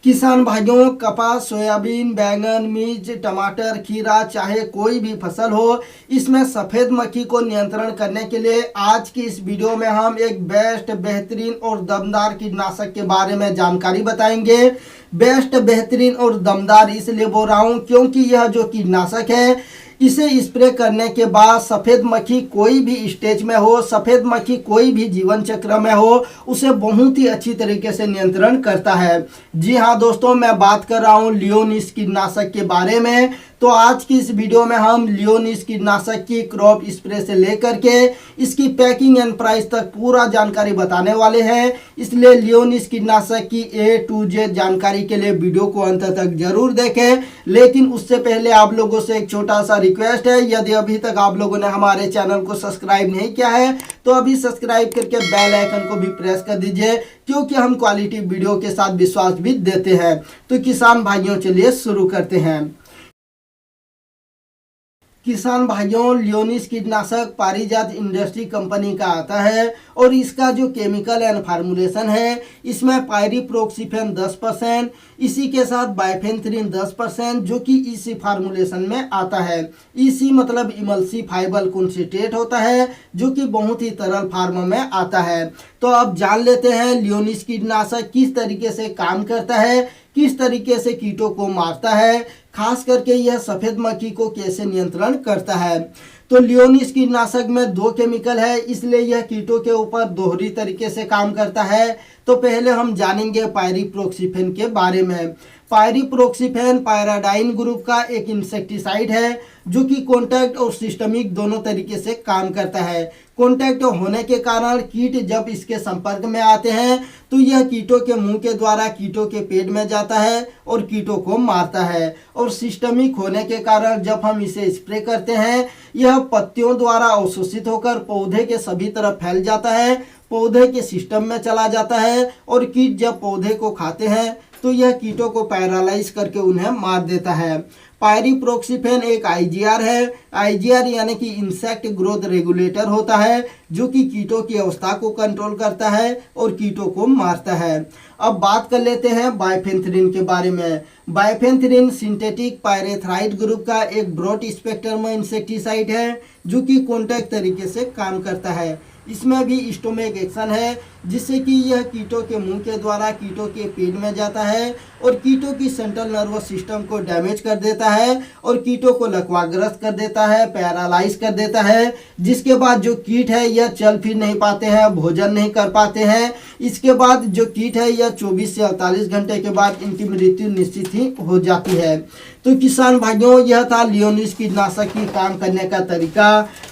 किसान भाइयों, कपास, सोयाबीन, बैंगन, मिर्च, टमाटर, खीरा, चाहे कोई भी फसल हो, इसमें सफ़ेद मक्खी को नियंत्रण करने के लिए आज की इस वीडियो में हम एक बेस्ट, बेहतरीन और दमदार कीटनाशक के बारे में जानकारी बताएंगे। बेस्ट, बेहतरीन और दमदार इसलिए बोल रहा हूँ क्योंकि यह जो कीटनाशक है, इसे स्प्रे करने के बाद सफ़ेद मक्खी कोई भी स्टेज में हो, सफ़ेद मक्खी कोई भी जीवन चक्र में हो, उसे बहुत ही अच्छी तरीके से नियंत्रण करता है। जी हाँ दोस्तों, मैं बात कर रहा हूँ लियोनिस कीटनाशक के बारे में। तो आज की इस वीडियो में हम लियोनिस कीटनाशक की क्रॉप स्प्रे से लेकर के इसकी पैकिंग एंड प्राइस तक पूरा जानकारी बताने वाले हैं। इसलिए लियोनिस कीटनाशक की A to Z जानकारी के लिए वीडियो को अंत तक जरूर देखें। लेकिन उससे पहले आप लोगों से एक छोटा सा रिक्वेस्ट है, यदि अभी तक आप लोगों ने हमारे चैनल को सब्सक्राइब नहीं किया है तो अभी सब्सक्राइब करके बेल आइकन को भी प्रेस कर दीजिए, क्योंकि हम क्वालिटी वीडियो के साथ विश्वास भी देते हैं। तो किसान भाइयों, चलिए शुरू करते हैं। किसान भाइयों, लियोनिस कीटनाशक पारिजात इंडस्ट्री कंपनी का आता है और इसका जो केमिकल एंड फार्मूलेशन है, इसमें पायरिप्रोक्सिफेन 10%, इसी के साथ बाइफेन्थ्रीन 10%, जो कि इसी फार्मूलेशन में आता है। इसी मतलब इमल्सिफाइबल कॉन्सेंट्रेट होता है, जो कि बहुत ही तरल फार्म में आता है। तो अब जान लेते हैं लियोनिस कीटनाशक किस तरीके से काम करता है, किस तरीके से कीटों को मारता है, खास करके यह सफ़ेद मक्खी को कैसे नियंत्रण करता है। तो लियोनिस कीटनाशक में 2 केमिकल है, इसलिए यह कीटों के ऊपर दोहरी तरीके से काम करता है। तो पहले हम जानेंगे पायरिप्रोक्सिफेन के बारे में। पायरिप्रोक्सिफेन पायराडाइन ग्रुप का एक इंसेक्टिसाइड है, जो कि कॉन्टैक्ट और सिस्टमिक दोनों तरीके से काम करता है। कॉन्टैक्ट होने के कारण कीट जब इसके संपर्क में आते हैं तो यह कीटों के मुंह के द्वारा कीटों के पेट में जाता है और कीटों को मारता है। और सिस्टमिक होने के कारण जब हम इसे स्प्रे करते हैं, यह पत्तियों द्वारा अवशोषित होकर पौधे के सभी तरफ फैल जाता है, पौधे के सिस्टम में चला जाता है और कीट जब पौधे को खाते हैं तो यह कीटों को पैरालाइज करके उन्हें मार देता है। पायरिप्रोक्सिफेन एक IGR है। IGR यानी कि इंसेक्ट ग्रोथ रेगुलेटर होता है, जो कि कीटों की अवस्था को कंट्रोल करता है और कीटों को मारता है। अब बात कर लेते हैं बाइफेन्थ्रीन के बारे में। बाइफेन्थ्रीन सिंथेटिक पायरेथ्राइड ग्रुप का एक ब्रॉड स्पेक्ट्रम इंसेक्टिसाइड है, जो कि कॉन्टैक्ट तरीके से काम करता है। इसमें भी स्टोमेक एक्शन है, जिससे कि यह कीटों के मुंह के द्वारा कीटों के पेट में जाता है और कीटों की सेंट्रल नर्वस सिस्टम को डैमेज कर देता है और कीटों को लकवाग्रस्त कर देता है, पैरालाइज कर देता है। जिसके बाद जो कीट है यह चल फिर नहीं पाते हैं, भोजन नहीं कर पाते हैं। इसके बाद जो कीट है यह 24 से 48 घंटे के बाद इनकी मृत्यु निश्चित ही हो जाती है। तो किसान भाइयों, यह था लियोनिस कीटनाशक की काम करने का तरीका।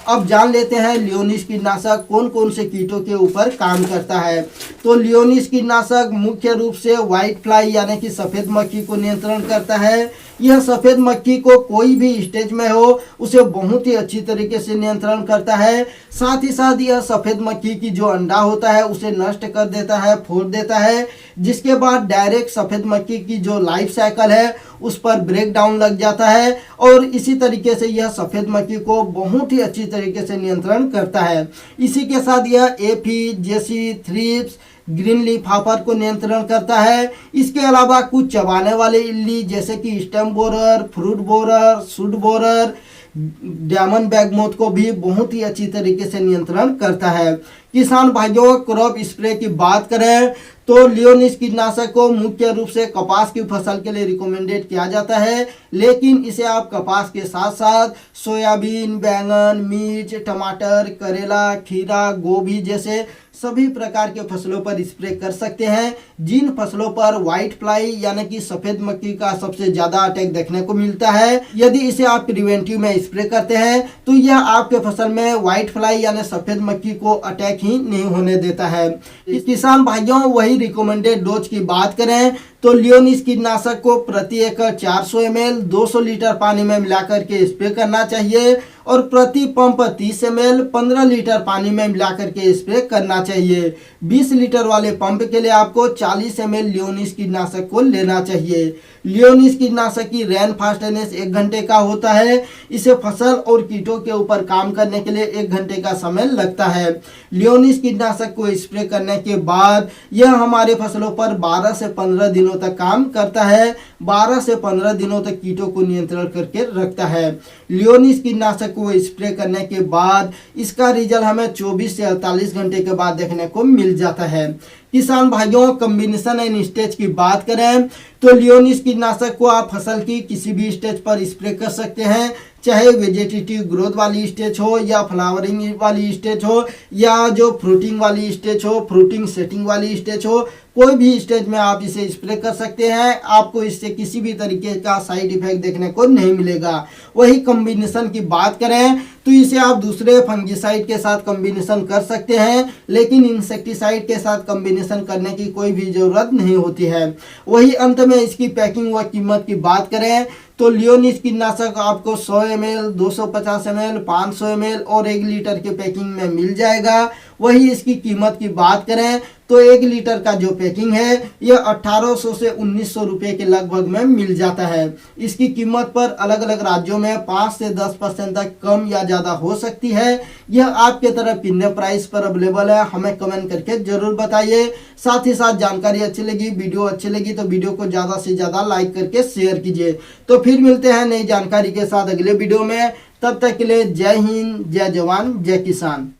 अब जान लेते हैं लियोनिस कीटनाशक कौन कौन से कीटों के ऊपर काम करता है। तो लियोनिस कीटनाशक मुख्य रूप से व्हाइट फ्लाई यानी कि सफ़ेद मक्खी को नियंत्रण करता है। यह सफ़ेद मक्खी को कोई भी स्टेज में हो उसे बहुत ही अच्छी तरीके से नियंत्रण करता है। साथ ही साथ यह सफ़ेद मक्खी की जो अंडा होता है उसे नष्ट कर देता है, फोड़ देता है। जिसके बाद डायरेक्ट सफ़ेद मक्खी की जो लाइफ साइकिल है उस पर ब्रेक डाउन लग जाता है और इसी तरीके से यह सफ़ेद मक्खी को बहुत ही अच्छी तरीके से नियंत्रण करता है। इसी के साथ यह एफिड, जेसी, थ्रिप्स, ग्रीन लीफ हॉपर को नियंत्रण करता है। इसके अलावा कुछ चबाने वाले इल्ली जैसे कि stem borer, fruit borer, shoot borer, diamond back moth को भी बहुत ही अच्छी तरीके से नियंत्रण करता है। किसान भाइयों, क्रॉप स्प्रे की बात करें तो लियोनिस कीटनाशक को मुख्य रूप से कपास की फसल के लिए रिकमेंडेड किया जाता है, लेकिन इसे आप कपास के साथ साथ सोयाबीन, बैंगन, मिर्च, टमाटर, करेला, खीरा, गोभी जैसे सभी प्रकार के फसलों पर स्प्रे कर सकते हैं, जिन फसलों पर व्हाइट फ्लाई यानी कि सफ़ेद मक्खी का सबसे ज़्यादा अटैक देखने को मिलता है। यदि इसे आप प्रिवेंटिव में स्प्रे करते हैं तो यह आपके फसल में व्हाइट फ्लाई यानी सफ़ेद मक्खी को अटैक ही नहीं होने देता है। किसान भाइयों, वही रिकमेंडेड डोज की बात करें तो लियोनिस कीटनाशक को प्रति एकड़ 400 ml 200 लीटर पानी में मिलाकर के स्प्रे करना चाहिए और प्रति पंप 30 ml 15 लीटर पानी में मिला करके स्प्रे करना चाहिए। 20 लीटर वाले पंप के लिए आपको 40 ml लियोनिस कीटनाशक को लेना चाहिए। लियोनिस कीटनाशक की रेन फास्टनेस 1 घंटे का होता है। इसे फसल और कीटों के ऊपर काम करने के लिए 1 घंटे का समय लगता है। लियोनिस कीटनाशक को स्प्रे करने के बाद यह हमारे फसलों पर 12 से 15 दिनों तक काम करता है। 12 से 15 दिनों तक कीटों को नियंत्रण करके रखता है। लियोनिस कीटनाशक को स्प्रे करने के बाद इसका रिजल्ट हमें 24 से 48 घंटे के बाद देखने को मिल जाता है। किसान भाइयों, कॉम्बिनेशन एंड स्टेज की बात करें तो लियोनिस कीटनाशक को आप फसल की किसी भी स्टेज पर स्प्रे कर सकते हैं, चाहे वेजिटेटिव ग्रोथ वाली स्टेज हो या फ्लावरिंग वाली स्टेज हो या जो फ्रूटिंग वाली स्टेज हो, फ्रूटिंग सेटिंग वाली स्टेज हो, कोई भी स्टेज में आप इसे स्प्रे कर सकते हैं। आपको इससे किसी भी तरीके का साइड इफेक्ट देखने को नहीं मिलेगा। वही कॉम्बिनेशन की बात करें तो इसे आप दूसरे फंगिसाइड के साथ कॉम्बिनेशन कर सकते हैं, लेकिन इंसेक्टिसाइड के साथ कॉम्बिनेशन करने की कोई भी ज़रूरत नहीं होती है। वही अंत में इसकी पैकिंग व कीमत की बात करें तो लियोनिस कीटनाशक आपको 100 ml, 250 ml, 500 ml और 1 लीटर के पैकिंग में मिल जाएगा। वही इसकी कीमत की बात करें तो 1 लीटर का जो पैकिंग है यह 1800 से 1900 रुपये के लगभग में मिल जाता है। इसकी कीमत पर अलग अलग राज्यों में 5 से 10% तक कम या ज़्यादा हो सकती है। यह आपके तरफ कितने प्राइस पर अवेलेबल है हमें कमेंट करके जरूर बताइए। साथ ही साथ जानकारी अच्छी लगी, वीडियो अच्छी लगी तो वीडियो को ज़्यादा से ज़्यादा लाइक करके शेयर कीजिए। तो फिर मिलते हैं नई जानकारी के साथ अगले वीडियो में। तब तक के लिए जय हिंद, जय जवान, जय किसान।